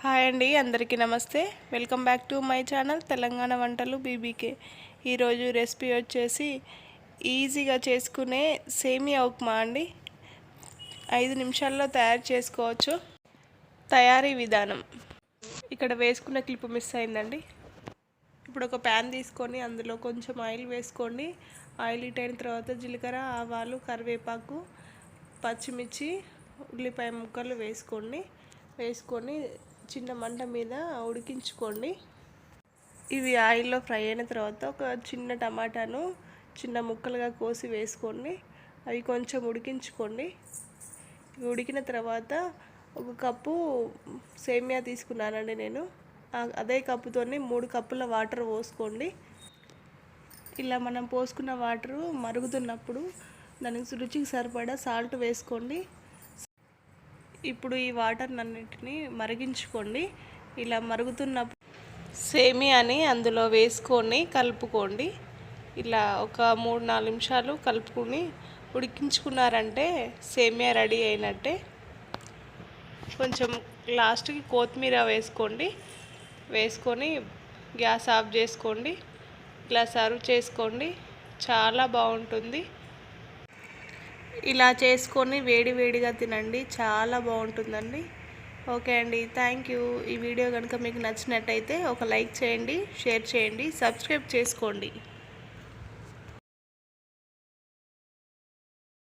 Hi అండి, అందరికీ నమస్తే. Welcome back to my channel Telangana వంటలు బీబీకే. ఈరోజు రెసిపీ వచ్చేసి ఈజీగా చేసుకునే సేమియా ఉప్మా అండి. 5 నిమిషాల్లో తయారు చేసుకోవచ్చు. తయారీ విధానం ఇక్కడ వేసుకున్న క్లిప్ మిస్ అయిందండి. ఇప్పుడు ఒక ప్యాన్ తీసుకొని అందులో కొంచెం ఆయిల్ వేసుకోండి. ఆయిల్ హీట్ అయిన తర్వాత జీలకర్ర, ఆవాలు, కరివేపాకు, పచ్చిమిర్చి, ఉల్లిపాయ ముక్కలు వేసుకొని చిన్న మంట మీద ఉడికించుకోండి. ఇవి ఆయిల్లో ఫ్రై అయిన తర్వాత ఒక చిన్న టమాటాను చిన్న ముక్కలుగా కోసి వేసుకోండి. అవి కొంచెం ఉడికించుకోండి. ఇవి ఉడికిన తర్వాత ఒక కప్పు సేమియా తీసుకున్నానండి నేను. అదే కప్పుతోని 3 కప్పుల వాటర్ పోసుకోండి. ఇలా మనం పోసుకున్న వాటరు మరుగుతున్నప్పుడు దానికి రుచికి సరిపడా సాల్ట్ వేసుకోండి. ఇప్పుడు ఈ వాటర్ అన్నిటిని మరిగించుకోండి. ఇలా మరుగుతున్న సేమియాని అందులో వేసుకొని కలుపుకోండి. ఇలా ఒక 3-4 నిమిషాలు కలుపుకొని ఉడికించుకున్నారంటే సేమియా రెడీ అయినట్టే. కొంచెం లాస్ట్కి కొత్తిమీర వేసుకొని గ్యాస్ ఆఫ్ చేసుకోండి. ఇలా సర్వ్ చేసుకోండి, చాలా బాగుంటుంది. ఇలా చేసుకొని వేడివేడిగా తినండి, చాలా బాగుంటుందండి. ఓకే అండి, థ్యాంక్ యూ. ఈ వీడియో కనుక మీకు నచ్చినట్టయితే ఒక లైక్ చేయండి, షేర్ చేయండి, సబ్స్క్రైబ్ చేసుకోండి.